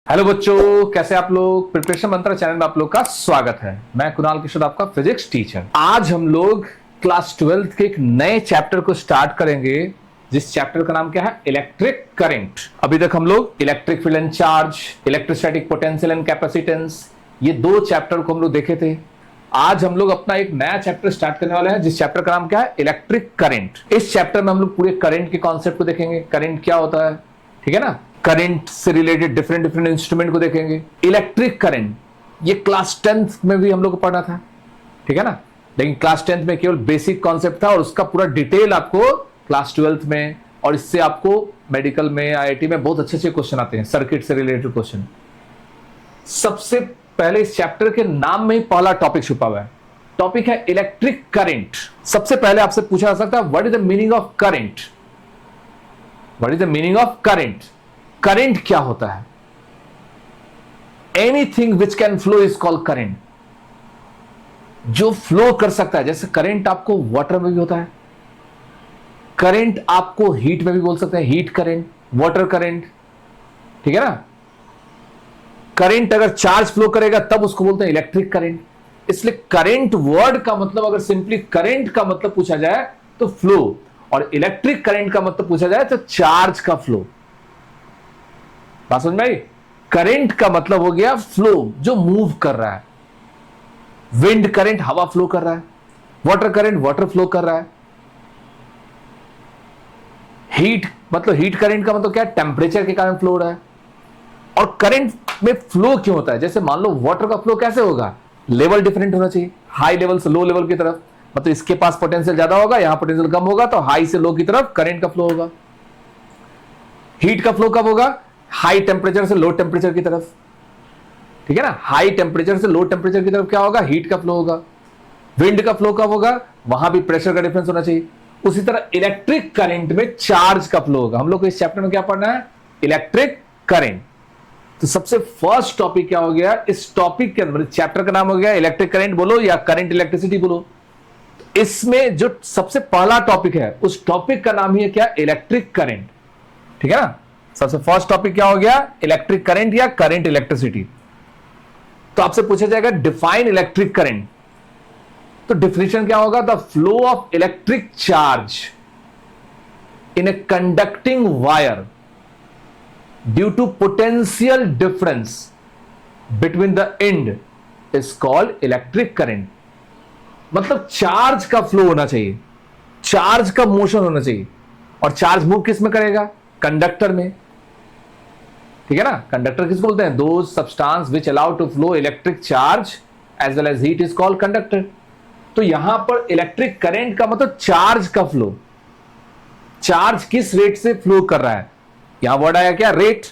Hello बच्चों, कैसे आप लोग। प्रिपरेशन मंत्र चैनल में आप लोग का स्वागत है। मैं कुणाल किशोर, आपका फिजिक्स टीचर। आज हम लोग क्लास 12th के एक नए चैप्टर को स्टार्ट करेंगे, जिस चैप्टर का नाम क्या है, इलेक्ट्रिक करंट। अभी तक हम लोग electric field and charge, electrostatic potential and capacitance, ये दो चैप्टर को हम लोग देखे थे। आज हम लोग अपना एक नया चैप्टर स्टार्ट करने वाले हैं, जिस चैप्टर का नाम क्या है, इलेक्ट्रिक करंट। इस चैप्टर में हम लोग पूरे करंट के कॉन्सेप्ट को देखेंगे, करंट क्या होता है, ठीक है ना। करंट से रिलेटेड डिफरेंट डिफरेंट इंस्ट्रूमेंट को देखेंगे। इलेक्ट्रिक करंट ये क्लास 10th में भी हम लोग को पढ़ना था, ठीक है ना। लेकिन क्लास 10th में केवल बेसिक कॉन्सेप्ट था, और उसका पूरा डिटेल आपको क्लास 12th में, और इससे आपको मेडिकल में, आईआईटी में बहुत अच्छे अच्छे क्वेश्चन आते हैं, सर्किट से रिलेटेड क्वेश्चन। सबसे पहले इस चैप्टर के नाम में ही पहला टॉपिक छुपा हुआ है, टॉपिक है इलेक्ट्रिक करंट। सबसे पहले आपसे पूछा जा सकता है, what is the meaning of current. What is the meaning of current. Current क्या होता है। Anything which can flow is called current. जो फ्लो कर सकता है, जैसे करंट आपको वाटर में भी होता है, करंट आपको हीट में भी बोल सकते हैं, हीट करंट, वाटर करंट, ठीक है ना। करंट अगर चार्ज फ्लो करेगा तब उसको बोलते हैं इलेक्ट्रिक करंट। इसलिए करंट वर्ड का मतलब, अगर सिंपली करंट का मतलब पूछा जाए तो फ्लो, और इलेक्ट्रिक करंट का मतलब पूछा जाए तो चार्ज का फ्लो। बात समझ में आई। करंट का मतलब हो गया फ्लो, जो मूव कर रहा है। विंड करंट हवा फ्लो कर रहा है, वाटर करंट वाटर फ्लो कर रहा है। हीट मतलब हीट करंट का मतलब क्या है, टेम्परेचर के कारण फ्लो हो रहा है। और करंट में फ्लो क्यों होता है, जैसे मान लो वाटर का फ्लो कैसे होगा, लेवल डिफरेंट होना चाहिए, हाई लेवल से लो लेवल की तरफ। मतलब इसके पास पोटेंशियल ज्यादा होगा, यहां पोटेंशियल कम होगा, तो हाई से लो की तरफ करंट का फ्लो होगा। हीट का फ्लो कब होगा, हाई टेम्परेचर से लो टेम्परेचर की तरफ, ठीक है ना। हाई टेम्परेचर से लो टेम्परेचर की तरफ क्या होगा, हीट का फ्लो होगा। विंड का फ्लो कब होगा, वहां भी प्रेशर का डिफरेंस होना चाहिए। उसी तरह इलेक्ट्रिक करंट में चार्ज का फ्लो होगा। हम लोग को इस चैप्टर में क्या पढ़ना है, इलेक्ट्रिक करंट। तो सबसे फर्स्ट टॉपिक क्या हो गया इस टॉपिक के अंदर, चैप्टर का नाम हो गया इलेक्ट्रिक करंट बोलो या करंट इलेक्ट्रिसिटी बोलो। इसमें जो सबसे पहला टॉपिक है, उस टॉपिक का नाम ही है क्या, इलेक्ट्रिक करंट, ठीक है ना। सबसे फर्स्ट टॉपिक क्या हो गया, इलेक्ट्रिक करंट या करंट इलेक्ट्रिसिटी। तो आपसे पूछा जाएगा डिफाइन इलेक्ट्रिक करंट, तो डिफिनेशन क्या होगा, the flow of electric charge in a conducting wire due to potential difference between the end is called electric current. मतलब चार्ज का फ्लो होना चाहिए, चार्ज का मोशन होना चाहिए, और चार्ज मूव किस में करेगा, कंडक्टर में, ठीक है ना। कंडक्टर किसको बोलते हैं, those substance which allow to flow electric charge as well as heat is called conductor. तो यहां पर इलेक्ट्रिक करंट का मतलब चार्ज का फ्लो, चार्ज किस रेट से फ्लो कर रहा है, यहां वर्ड आया क्या, रेट।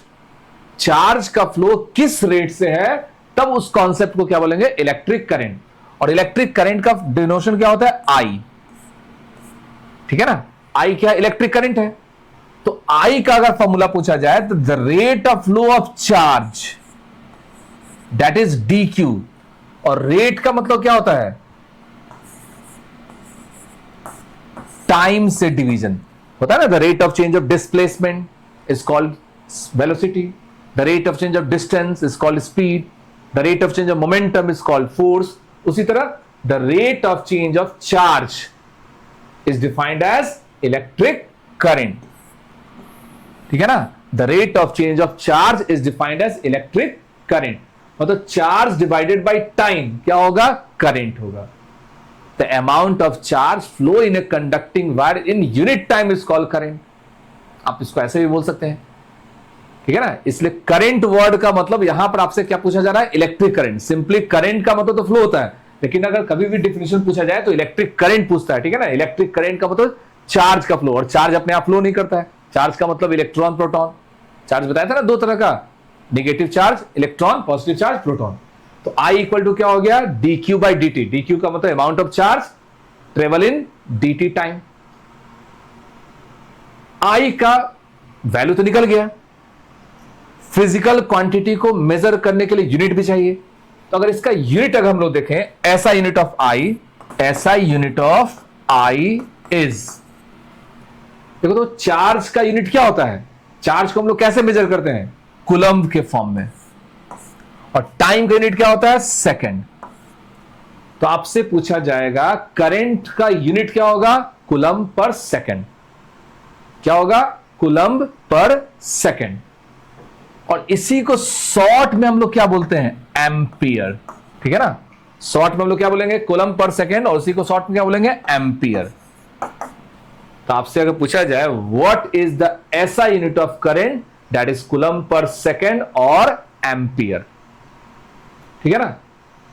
चार्ज का फ्लो किस रेट से है, तब उस कॉन्सेप्ट को क्या बोलेंगे, इलेक्ट्रिक करंट। और इलेक्ट्रिक करंट का डिनोशन क्या होता है, आई, ठीक है ना। आई क्या, इलेक्ट्रिक करंट है। तो आई का अगर फॉर्मूला पूछा जाए तो the rate of flow of charge that is D Q. और रेट का मतलब क्या होता है, टाइम से डिवीजन होता है ना। The rate of change of displacement is called velocity, the rate of change of distance is called speed, the rate of change of momentum is called force. उसी तरह the rate of change of charge is defined as electric current, ठीक है ना। The rate of change of charge is defined as electric current. मतलब charge divided by time क्या होगा, current होगा। The amount of charge flow in a conducting wire in unit time is called current. आप इसको ऐसे भी बोल सकते हैं, ठीक है ना। इसलिए करंट वर्ड का मतलब यहां पर आपसे क्या पूछा जा रहा है, इलेक्ट्रिक करंट। सिंपली करंट का मतलब तो फ्लो होता है, लेकिन अगर कभी भी डिफिनेशन पूछा जाए तो इलेक्ट्रिक करंट पूछता है, ठीक है ना। इलेक्ट्रिक करंट का मतलब चार्ज का फ्लो, और चार्ज अपने आप फ्लो नहीं करता है। चार्ज का मतलब इलेक्ट्रॉन प्रोटॉन। चार्ज बताया था ना दो तरह का, negative charge electron, positive charge proton. तो I इक्वल टू क्या हो गया, D Q by D T. D Q का मतलब amount of charge travel in D T time. I का वैल्यू तो निकल गया। फिजिकल क्वांटिटी को मेजर करने के लिए यूनिट भी चाहिए, तो अगर इसका यूनिट अगर हम लोग देखें, ऐसा यूनिट ऑफ I, ऐसा यूनिट ऑफ I इज, देखो तो चार्ज का यूनिट क्या होता है, चार्ज को हम लोग कैसे मेजर करते हैं, कूलम्ब के फॉर्म में, और टाइम का यूनिट क्या होता है? सेकंड। तो आपसे पूछा जाएगा करंट का यूनिट क्या होगा? कूलम्ब पर सेकंड। क्या होगा? कूलम्ब पर सेकंड। और इसी को शॉर्ट में हम लोग क्या बोलते हैं? एम्पियर। ठीक है ना? शॉर्ट में हम लोग क्या बोलेंगे? कूलम्ब पर सेकंड, और उसी को शॉर्ट में क्या बोलेंगे? एम्पियर। तो आपसे अगर पूछा जाए व्हाट इज द ऐसा unit of current that is coulomb पर सेकंड और एम्पियर। ठीक है ना?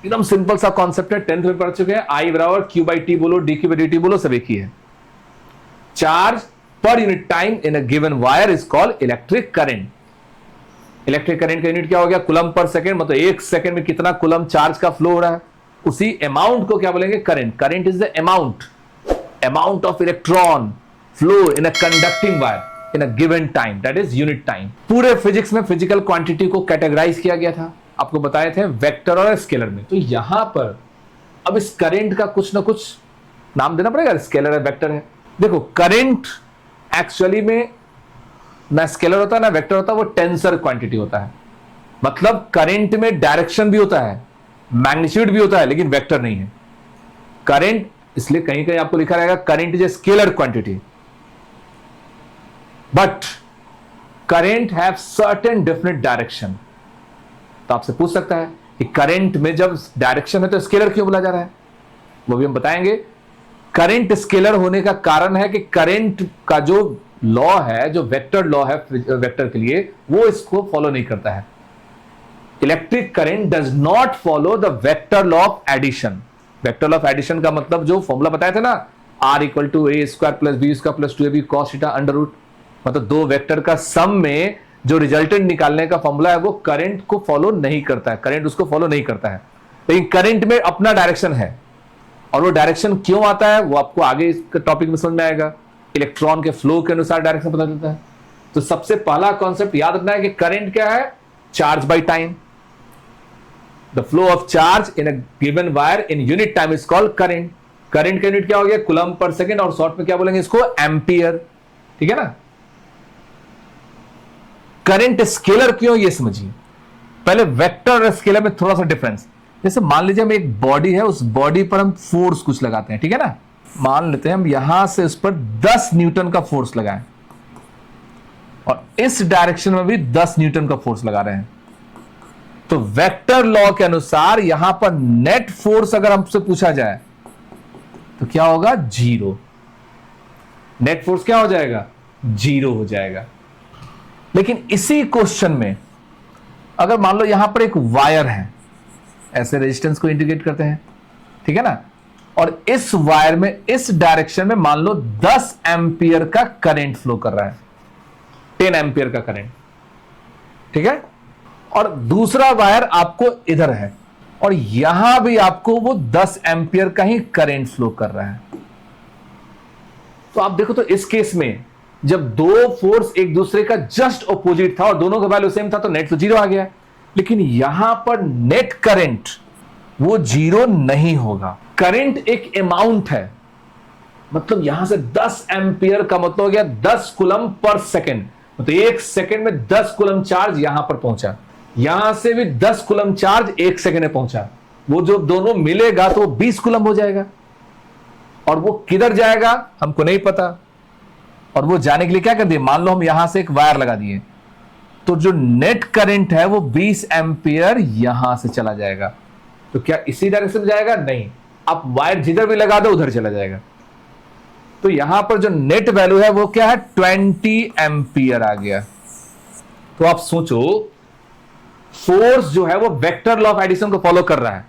एकदम सिंपल सा कॉन्सेप्ट है, 10th में पढ़ चुके हैं। आई बराबर क्यू बाई टी बोलो, D Q by D T बोलो, सब एक ही है। Charge per unit time in a given wire is called electric current. Electric current का यूनिट क्या हो गया? कूलम्ब पर सेकंड। मतलब एक सेकंड में कितना कूलम्ब चार्ज का फ्लो हो रहा है, उसी अमाउंट को क्या बोलेंगे? Current. Current is the amount of electron flow in a conducting wire in a given time, that is unit time. पूरे फिजिक्स में फिजिकल क्वांटिटी को कैटेगराइज किया गया था, आपको बताए थे वेक्टर और स्केलर में। तो यहां पर अब इस करंट का कुछ ना कुछ नाम देना पड़ेगा, स्केलर है, वेक्टर है। देखो करंट एक्चुअली में ना स्केलर होता है ना वेक्टर होता है, वो टेंसर क्वांटिटी होता है। मतलब करंट में डायरेक्शन भी होता है, मैग्नीट्यूड भी होता है, लेकिन वेक्टर नहीं है। करंट, इसलिए कहीं कहीं आपको लिखा रहेगा current is a scalar quantity, but current have certain different direction. तो आपसे पूछ सकता है कि करंट में जब डायरेक्शन है तो स्केलर क्यों बोला जा रहा है, वो भी हम बताएंगे। करंट स्केलर होने का कारण है कि करंट का जो लॉ है, जो वेक्टर लॉ है वेक्टर के लिए, वो इसको फॉलो नहीं करता है। Electric current does not follow the vector law of addition. Vector law of addition का मतलब जो फॉर्मूला बताया था ना, R equal to A square plus B square plus 2ab cos theta under root, मतलब दो वेक्टर का सम में जो रिजल्टेंट निकालने का फॉर्मूला है वो करंट को फॉलो नहीं करता है, करंट उसको फॉलो नहीं करता है। लेकिन करंट में अपना डायरेक्शन है, और वो डायरेक्शन क्यों आता है वो आपको आगे इस टॉपिक में समझ में आएगा। इलेक्ट्रॉन के फ्लो के अनुसार डायरेक्शन पता चलता है। तो सबसे पहला कॉन्सेप्ट याद रखना है कि करंट क्या है? Charge by time. The flow of charge in a given wire in unit time is called current. Current का यूनिट क्या हो गया? कूलम्ब पर सेकंड, और शॉर्ट में क्या बोलेंगे इसको? एम्पियर। ठीक है ना? करंट स्केलर क्यों, ये समझिए। पहले वेक्टर और स्केलर में थोड़ा सा डिफरेंस। जैसे मान लीजिए हम एक बॉडी है, उस बॉडी पर हम फोर्स कुछ लगाते हैं, ठीक है ना? मान लेते हैं हम यहां से उस पर 10 न्यूटन का फोर्स लगाएं, और इस डायरेक्शन में भी 10 न्यूटन का फोर्स लगा रहे हैं। तो वेक्टर लॉ के अनुसार यहां पर नेट फोर्स अगर हमसे पूछा जाए तो क्या होगा? जीरो। नेट फोर्स क्या हो जाएगा? जीरो हो जाएगा। लेकिन इसी क्वेश्चन में अगर मान लो यहां पर एक वायर है, ऐसे रेजिस्टेंस को इंडिकेट करते हैं, ठीक है ना? और इस वायर में इस डायरेक्शन में मान लो 10 एम्पियर का करंट फ्लो कर रहा है, 10 एम्पियर का करंट, ठीक है? और दूसरा वायर आपको इधर है, और यहां भी आपको वो 10 एम्पियर का ही करंट फ्लो कर रहा है। तो आप देखो, तो इस केस में जब दो फोर्स एक दूसरे का जस्ट ऑपोजिट था और दोनों का वैल्यू सेम था, तो नेट तो जीरो आ गया। लेकिन यहां पर नेट करंट वो जीरो नहीं होगा। करंट एक अमाउंट है, मतलब यहां से 10 एम्पियर का मतलब हो गया 10 कूलम्ब पर सेकंड, मतलब एक सेकंड में 10 कूलम्ब चार्ज यहां पर पहुंचा। यहां से भी 10 कूलम्ब चार्ज एक सेकंड में पहुंचा। वो जो दोनों मिलेगा तो 20 कूलम्ब हो जाएगा, और वो किधर जाएगा हमको नहीं पता। और वो जाने के लिए क्या कर दिए? मान लो हम यहां से एक वायर लगा दिए, तो जो नेट करंट है वो 20 एम्पियर यहां से चला जाएगा। तो क्या इसी डायरेक्शन में जाएगा? नहीं, आप वायर जिधर भी लगा दो उधर चला जाएगा। तो यहां पर जो नेट वैल्यू है वो क्या है? 20 एम्पियर आ गया। तो आप सोचो, फोर्स जो है वो वेक्टर लॉ ऑफ एडिशन को फॉलो कर रहा है,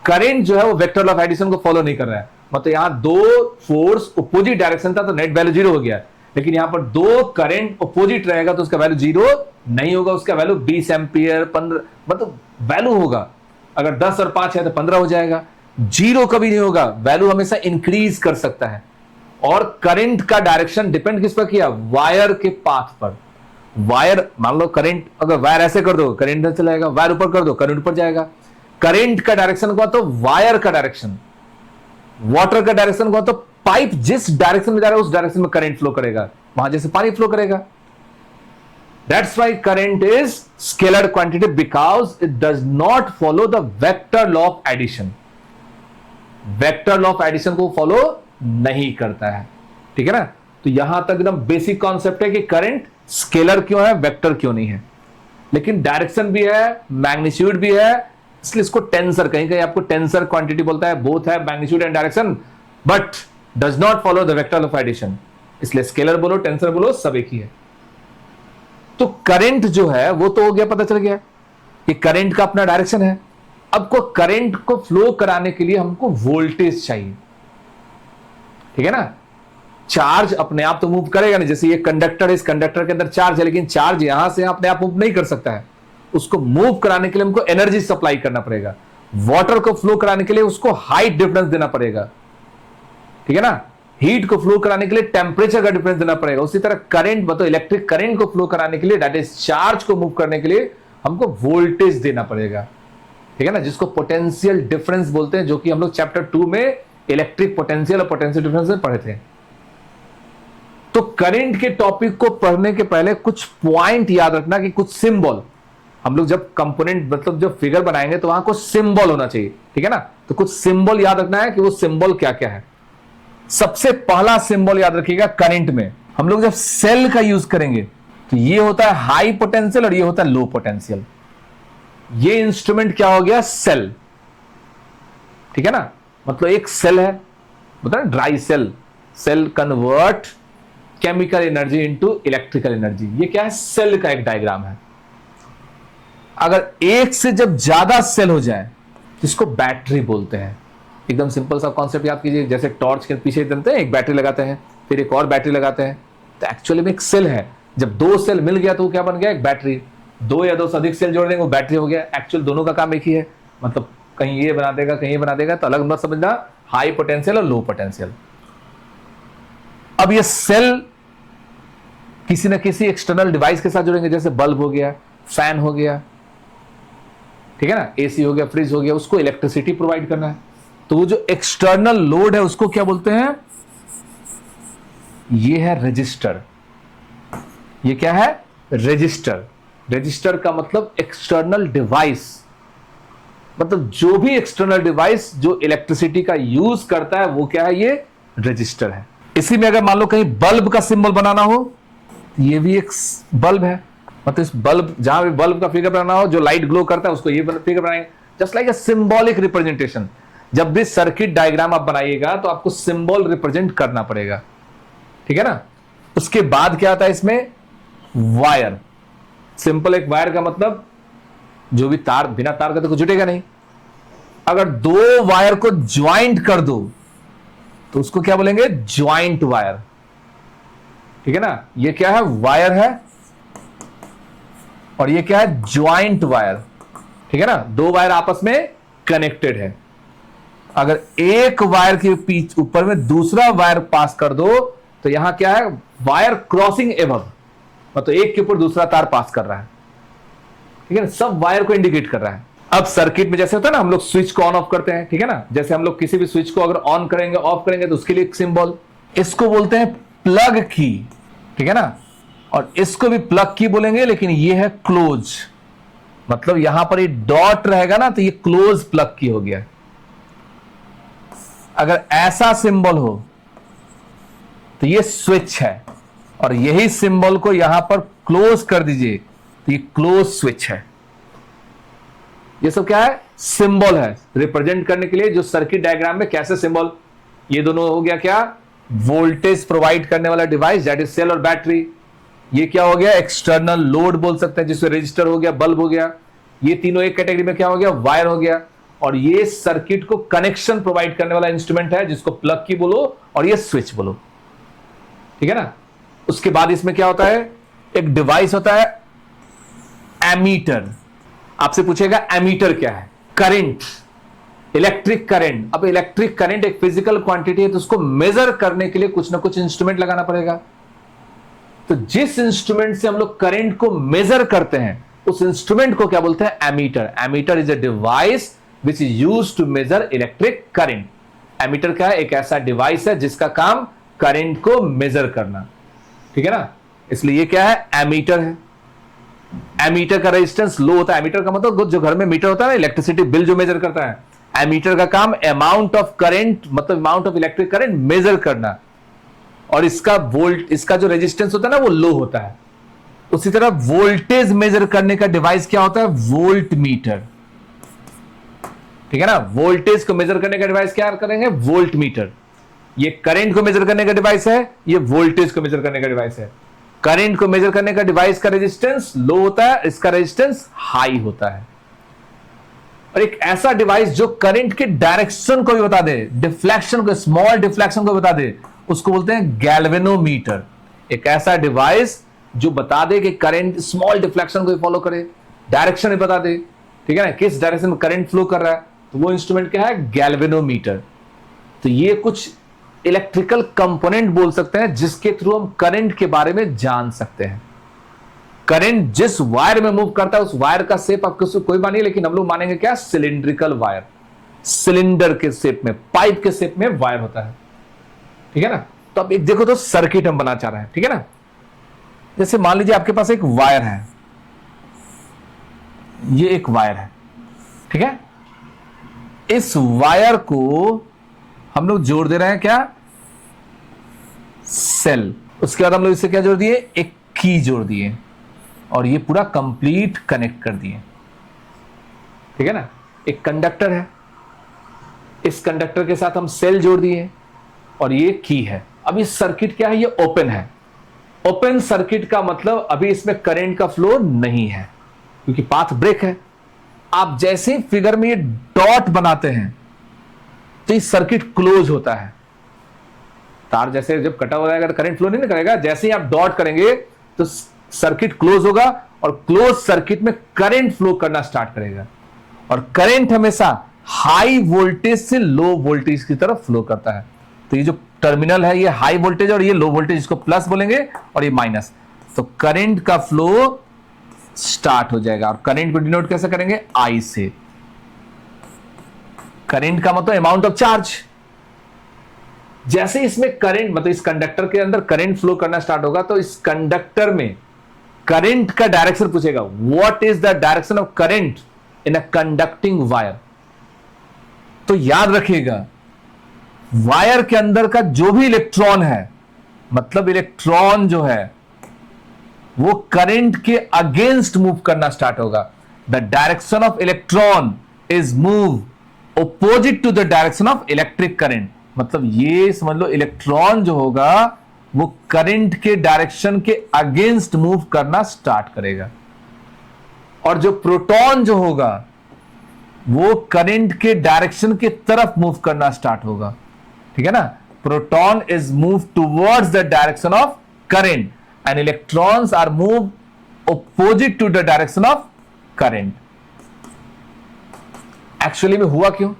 करंट जो है वो वेक्टर लॉ ऑफ एडिशन को फॉलो नहीं कर रहा है। मतलब यहां दो फोर्स अपोजिट डायरेक्शन था तो नेट वैल्यू जीरो हो गया, लेकिन यहां पर दो करंट अपोजिट रहेगा तो उसका वैल्यू जीरो नहीं होगा, उसका वैल्यू 20 एम्पियर 15 मतलब वैल्यू होगा। अगर 10 और 5 है तो 15 हो जाएगा। जीरो कभी नहीं होगा, वैल्यू हमेशा इंक्रीज कर सकता है। और करंट का डायरेक्शन डिपेंड किस पर किया? वायर के पाथ पर। वायर, मान लो करंट, अगर वायर ऐसे कर दो करंट नहीं चलाएगा, वायर ऊपर कर दो करंट ऊपर जाएगा। करंट का डायरेक्शन को तो वायर का डायरेक्शन, वाटर का डायरेक्शन को तो पाइप जिस डायरेक्शन में जा रहा है उस डायरेक्शन में करंट फ्लो करेगा, वहां जैसे पानी फ्लो करेगा। That's why current is scalar quantity because it does not follow the vector law of addition. Vector law of addition को फॉलो नहीं करता है, ठीक है ना। तो यहां तक एकदम बेसिक कॉन्सेप्ट है कि करंट स्केलर क्यों है, वेक्टर क्यों नहीं है। लेकिन डायरेक्शन भी है, मैग्नीट्यूड भी है, इसलिए इसको टेंसर, कहीं कहीं आपको टेंसर क्वांटिटी बोलता है, बोथ है magnitude and direction, but does not follow the vector of addition. इसलिए स्केलर बोलो टेंसर बोलो सब एक ही है। तो करंट जो है वो तो हो गया, पता चल गया कि करंट का अपना डायरेक्शन है। अब को करंट को फ्लो कराने के लिए हमको वोल्टेज चाहिए, ठीक है ना। चार्ज अपने आप तो मूव करेगा नहीं, जैसे ये कंडक्टर है, इस कंडक्टर के अंदर चार्ज है, लेकिन चार्ज यहां से अपने आप मूव नहीं कर सकता है। उसको मूव कराने के लिए हमको एनर्जी सप्लाई करना पड़ेगा। वाटर को फ्लो कराने के लिए उसको हाइट डिफरेंस देना पड़ेगा, ठीक है ना। हीट को फ्लो कराने के लिए टेम्परेचर का डिफरेंस देना पड़ेगा। उसी तरह करंट, मतलब इलेक्ट्रिक करंट को फ्लो कराने के लिए, दैट इज चार्ज को मूव करने के लिए हमको वोल्टेज देना पड़ेगा, ठीक है ना, जिसको पोटेंशियल डिफरेंस बोलते हैं, जो कि हम लोग चैप्टर 2 में इलेक्ट्रिक पोटेंशियल और पोटेंशियल डिफरेंस में पढ़े थे। तो करंट के टॉपिक को पढ़ने के पहले कुछ पॉइंट याद रखना कि कुछ सिंबल, हम लोग जब कंपोनेंट मतलब जब फिगर बनाएंगे तो वहां कुछ सिंबल होना चाहिए, ठीक है ना। तो कुछ सिंबल याद रखना है कि वो सिंबल क्या क्या है। सबसे पहला सिंबल याद रखिएगा, करंट में हम लोग जब सेल का यूज करेंगे तो ये होता है हाई पोटेंशियल और ये होता है लो पोटेंशियल। ये इंस्ट्रूमेंट क्या हो गया, सेल, ठीक है ना। मतलब एक सेल है, मतलब dry cell, cell convert chemical energy into electrical energy. ये क्या है, सेल का एक डायग्राम है। अगर एक से जब ज्यादा सेल हो जाए तो इसको बैटरी बोलते हैं। एकदम सिंपल सा कॉन्सेप्ट याद कीजिए, जैसे टॉर्च के पीछे देते हैं, एक बैटरी लगाते हैं, फिर एक और बैटरी लगाते हैं, तो एक्चुअली में एक सेल है। जब दो सेल मिल गया तो वो क्या बन गया, एक बैटरी। दो या दो से अधिक सेल जोड़ देंगे वो बैटरी हो गया। एक्चुअल दोनों का काम एक ही है, मतलब कहीं ये बना देगा कहीं ये बना देगा, तो अलग मत समझना, हाई पोटेंशियल और लो पोटेंशियल। अब ये सेल किसी न किसी एक्सटर्नल डिवाइस के साथ जुड़ेंगे, जैसे बल्ब हो गया, फैन हो गया, ठीक है ना, एसी हो गया, फ्रिज हो गया, उसको इलेक्ट्रिसिटी प्रोवाइड करना है। तो वो जो एक्सटर्नल लोड है उसको क्या बोलते हैं, ये है रजिस्टर। ये क्या है, रजिस्टर। रजिस्टर का मतलब एक्सटर्नल डिवाइस, मतलब जो भी एक्सटर्नल डिवाइस जो इलेक्ट्रिसिटी का यूज करता है वो क्या है, ये रजिस्टर है। इसी में अगर मान लो कहीं बल्ब का सिंबल बनाना हो, ये भी एक बल्ब है, मतलब इस बल्ब, जहां भी बल्ब का फिगर बनाना हो जो लाइट ग्लो करता है उसको ये फिगर बनाएंगे, जस्ट लाइक अ सिंबॉलिक रिप्रेजेंटेशन। जब भी सर्किट डायग्राम आप बनाइएगा तो आपको सिंबल रिप्रेजेंट करना पड़ेगा, ठीक है ना। उसके बाद क्या आता है इसमें, वायर। सिंपल एक वायर का मतलब जो भी तार, बिना तार का तो कुछ जुटेगा नहीं। अगर दो वायर को ज्वाइंट कर दो तो उसको क्या बोलेंगे, ज्वाइंट वायर, ठीक है ना। ये क्या है, वायर है, और ये क्या है, ज्वाइंट वायर, ठीक है ना। दो वायर आपस में कनेक्टेड है। अगर एक वायर के पीछे ऊपर में दूसरा वायर पास कर दो तो यहां क्या है, वायर क्रॉसिंग एबव, मतलब एक के ऊपर दूसरा तार पास कर रहा है, ठीक है ना, सब वायर को इंडिकेट कर रहा है। अब सर्किट में जैसे होता है ना, हम लोग स्विच को ऑन ऑफ करते हैं, ठीक है ना, जैसे हम लोग किसी भी स्विच को अगर ऑन करेंगे ऑफ करेंगे तो उसके लिए एक सिंबल, इसको बोलते हैं प्लग की, ठीक है ना, और इसको भी प्लग की बोलेंगे, लेकिन ये है क्लोज, मतलब यहां पर ये डॉट रहेगा ना तो ये क्लोज प्लग की हो गया। अगर ऐसा सिंबल हो तो ये स्विच है, और यही सिंबल को यहां पर क्लोज कर दीजिए तो ये क्लोज स्विच है। ये सब क्या है, सिंबल है रिप्रेजेंट करने के लिए, जो सर्किट डायग्राम में कैसे सिंबल, ये दोनों हो गया क्या, वोल्टेज प्रोवाइड करने वाला डिवाइस, दैट इज सेल और बैटरी। ये क्या हो गया, एक्सटर्नल लोड बोल सकते हैं, जिसमें रजिस्टर हो गया, बल्ब हो गया। ये तीनों एक कैटेगरी में क्या हो गया, वायर हो गया। और ये सर्किट को कनेक्शन प्रोवाइड करने वाला इंस्ट्रूमेंट है, जिसको प्लग की बोलो और ये स्विच बोलो, ठीक है ना। उसके बाद इसमें क्या होता है, एक डिवाइस होता है एमीटर। आपसे पूछेगा एमीटर क्या है, करंट, इलेक्ट्रिक करंट। अब इलेक्ट्रिक करंट एक फिजिकल क्वांटिटी है, तो उसको मेजर करने के लिए कुछ ना कुछ इंस्ट्रूमेंट लगाना पड़ेगा। तो जिस इंस्ट्रूमेंट से हम लोग करंट को मेजर करते हैं उस इंस्ट्रूमेंट को क्या बोलते हैं, ammeter. Ammeter is a device which is used to measure electric current. Ammeter क्या है, एक ऐसा डिवाइस है जिसका काम करंट को मेजर करना, ठीक है ना, इसलिए ये क्या है, एमीटर है। एमीटर का रेजिस्टेंस लो होता है। एमीटर का मतलब जो घर में मीटर होता है ना, इलेक्ट्रिसिटी बिल जो मेजर करता है, एमीटर का काम अमाउंट ऑफ करंट मतलब amount of electric current measure करना, और इसका जो रेजिस्टेंस होता है ना वो लो होता है। उसी तरह वोल्टेज मेजर करने का डिवाइस क्या होता है? Volt meter. ठीक है ना, वोल्टेज को मेजर करने का डिवाइस क्या करेंगे? Volt meter. ये करंट को मेजर करने का डिवाइस है, ये वोल्टेज को मेजर करने का डिवाइस है। करंट को मेजर करने का डिवाइस का रेजिस्टेंस लो होता है, इसका रेजिस्टेंस हाई होता है। और एक ऐसा डिवाइस जो करंट के डायरेक्शन को भी बता दे, डिफ्लेक्शन को, स्मॉल डिफ्लेक्शन को बता दे, उसको बोलते हैं गैल्वेनोमीटर। एक ऐसा डिवाइस जो बता दे कि करंट स्मॉल डिफ्लेक्शन को फॉलो करे, डायरेक्शन भी बता दे, ठीक है ना, किस डायरेक्शन में करंट फ्लो कर रहा है, तो वो इंस्ट्रूमेंट क्या है? गैल्वेनोमीटर। तो ये कुछ इलेक्ट्रिकल कंपोनेंट बोल सकते हैं जिसके थ्रू हम करंट के बारे में जान सकते हैं। करंट जिस वायर में मूव करता है उस वायर का शेप आपको कोई मानिए, लेकिन हम लोग मानेंगे क्या? Cylindrical wire. सिलिंडर के शेप में, पाइप के शेप में वायर होता है, ठीक है ना। तो अब एक देखो तो सर्किट हम बना चाह रहे हैं, ठीक है ना। जैसे मान लीजिए आपके पास एक वायर है, ये एक वायर है, ठीक है। इस वायर को हम लोग जोड़ दे रहे हैं क्या? सेल। उसके बाद हम लोग इससे क्या जोड़ दिए? एक की जोड़ दिए, और ये पूरा कंप्लीट कनेक्ट कर दिए, ठीक है ना। एक कंडक्टर है, इस कंडक्टर के साथ हम सेल जोड़ दिए, और ये की है। अब इस सर्किट क्या है? ये ओपन है। ओपन सर्किट का मतलब अभी इसमें करंट का फ्लो नहीं है, क्योंकि पाथ ब्रेक है। आप जैसे ही फिगर में ये डॉट बनाते हैं तो ये सर्किट क्लोज होता है। तार जैसे जब कटा हो जाएगा तो करंट फ्लो नहीं करेगा, जैसे ही आप डॉट करेंगे तो सर्किट क्लोज होगा, और क्लोज सर्किट में करंट फ्लो करना स्टार्ट करेगा। और करंट हमेशा हाई वोल्टेज से लो वोल्टेज की तरफ फ्लो करता है। तो ये जो टर्मिनल है ये हाई वोल्टेज, और ये लो वोल्टेज, इसको प्लस बोलेंगे और ये माइनस। तो करंट का फ्लो स्टार्ट हो जाएगा। और करंट को डिनोट कैसे करेंगे? आई से। करंट का मतलब अमाउंट ऑफ चार्ज। जैसे इसमें करंट मतलब इस कंडक्टर के अंदर करंट फ्लो करना स्टार्ट होगा, तो इस कंडक्टर में करंट का डायरेक्शन पूछेगा। What is the direction of current in a conducting wire? तो याद रखिएगा, वायर के अंदर का जो भी इलेक्ट्रॉन है, मतलब इलेक्ट्रॉन जो है वो करंट के अगेंस्ट मूव करना स्टार्ट होगा। The direction of electron is move opposite to the direction of electric current. मतलब ये समझ लो, इलेक्ट्रॉन जो होगा वो करंट के डायरेक्शन के अगेंस्ट मूव करना स्टार्ट करेगा, और जो प्रोटॉन जो होगा वो करंट के डायरेक्शन के तरफ मूव करना स्टार्ट होगा, ठीक है ना। Proton is move towards the direction of current and electrons are move opposite to the direction of current. Actually में हुआ क्यों?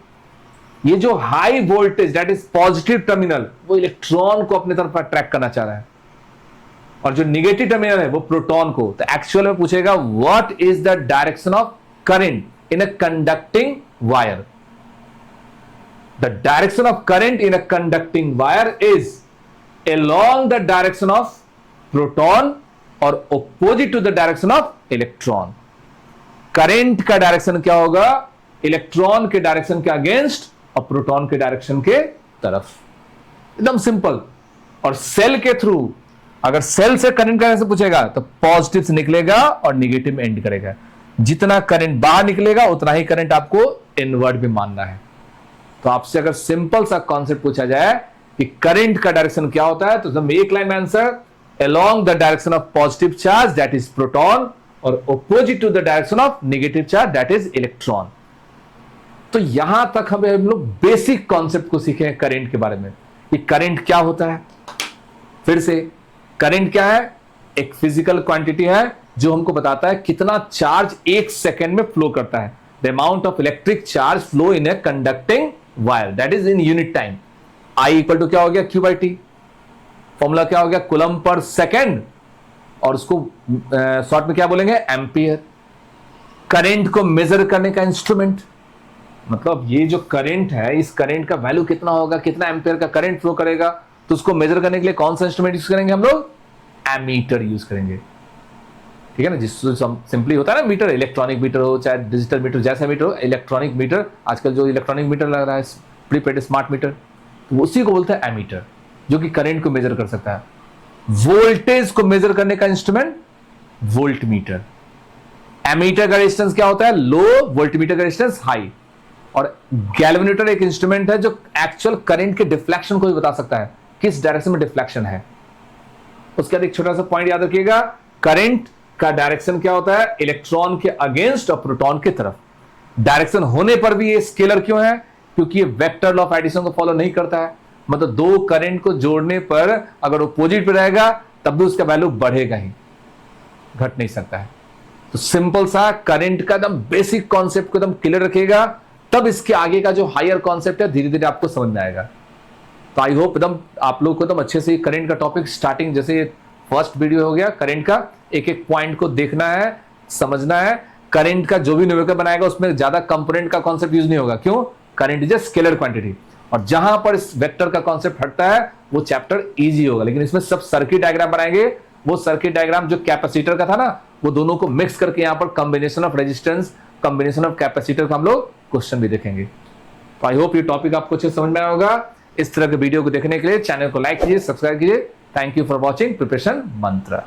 ये जो high voltage that is positive terminal वो इलेक्ट्रॉन को अपने तरफ अट्रैक्ट करना चाह रहा है, और जो निगेटिव टर्मिनल है वो प्रोटॉन को। तो एक्चुअल में पूछेगा what is the direction of current in a conducting wire? The direction of current in a conducting wire is along the direction of proton और opposite to the direction of electron। Current का direction क्या होगा? Electron के direction के against और proton के direction के तरफ। एकदम सिंपल। और सेल के थ्रू अगर सेल से करंट का डायरेक्शन पूछेगा तो पॉजिटिव से निकलेगा और निगेटिव में एंड करेगा। जितना करंट बाहर निकलेगा उतना ही करंट आपको इनवर्ट भी मानना है। तो आपसे अगर सिंपल सा कॉन्सेप्ट पूछा जाए कि करंट का डायरेक्शन क्या होता है, तो एक लाइन में answer along the direction of positive charge that is proton और opposite to the direction of negative charge that is electron। तो यहां तक हम लोग बेसिक कॉन्सेप्ट को सीखे हैं करंट के बारे में कि करंट क्या होता है। फिर से, करंट क्या है? एक फिजिकल क्वांटिटी है जो हमको बताता है कितना चार्ज एक सेकेंड में फ्लो करता है। The amount of electric charge flow in a conducting wire that is in unit time. I equal to क्या हो गया? Q by T. फॉर्मूला क्या हो गया? कूलम पर सेकेंड, और उसको शॉर्ट में क्या बोलेंगे? एम्पियर। करंट को मेजर करने का इंस्ट्रूमेंट, मतलब ये जो करंट है इस करंट का वैल्यू कितना होगा, कितना एम्पियर का करंट फ्लो करेगा, तो उसको मेजर करने के लिए कौन सा इंस्ट्रूमेंट यूज करेंगे हम लोग? एमीटर यूज करेंगे, ठीक है ना, जिससे सिंपली होता है ना मीटर, इलेक्ट्रॉनिक मीटर हो चाहे डिजिटल मीटर, जैसा मीटर हो, इलेक्ट्रॉनिक मीटर, आजकल जो इलेक्ट्रॉनिक मीटर लग रहा है प्रीपेड स्मार्ट मीटर, तो उसी को बोलते हैं एमीटर, जो कि करंट को मेजर कर सकता है। वोल्टेज को मेजर करने का इंस्ट्रूमेंट वोल्ट मीटर। एमीटर का रेजिस्टेंस क्या होता है? लो, वोल्टमीटर का रेजिस्टेंस हाई। और गैल्वेनोमीटर एक इंस्ट्रूमेंट है जो एक्चुअल करंट के डिफ्लेक्शन को भी बता सकता है, किस डायरेक्शन में डिफ्लेक्शन है। उसके बाद एक छोटा सा पॉइंट याद रखिएगा, करंट का डायरेक्शन क्या होता है? इलेक्ट्रॉन के अगेंस्ट और प्रोटॉन की तरफ। डायरेक्शन होने पर भी ये स्केलर क्यों है? क्योंकि ये वेक्टर लॉ ऑफ एडिशन को फॉलो नहीं करता है। मतलब दो करंट को जोड़ने पर अगर अपोजिट पे रहेगा तब भी उसका वैल्यू बढ़ेगा ही, घट नहीं सकता है। तो सिंपल सा करंट का एकदम बेसिक कॉन्सेप्ट को एकदम क्लियर रखिएगा, तब इसके आगे का जो हायर कॉन्सेप्ट है धीरे धीरे आपको समझ में आएगा। तो आई होप एकदम आप लोग को एकदम अच्छे से करंट का टॉपिक स्टार्टिंग, जैसे फर्स्ट वीडियो हो गया करंट का, एक एक पॉइंट को देखना है, समझना है। करंट का जो भी न्यूमेरिकल बनाएगा उसमें ज्यादा कंपोनेंट का कॉन्सेप्ट यूज नहीं होगा। क्यों? Current is a scalar quantity, और जहां पर इस वेक्टर का कॉन्सेप्ट हटता है वो चैप्टर इजी होगा। लेकिन इसमें सब सर्किट डायग्राम बनाएंगे, वो सर्किट डायग्राम जो कैपेसिटर का था ना, वो दोनों को मिक्स करके यहां पर combination of resistance, combination of capacitor का हम लोग क्वेश्चन भी देखेंगे। तो आई होप ये टॉपिक आपको अच्छे समझ में आया होगा। इस तरह के वीडियो को देखने के लिए चैनल को लाइक कीजिए, सब्सक्राइब कीजिए। Thank you for watching preparation मंत्र।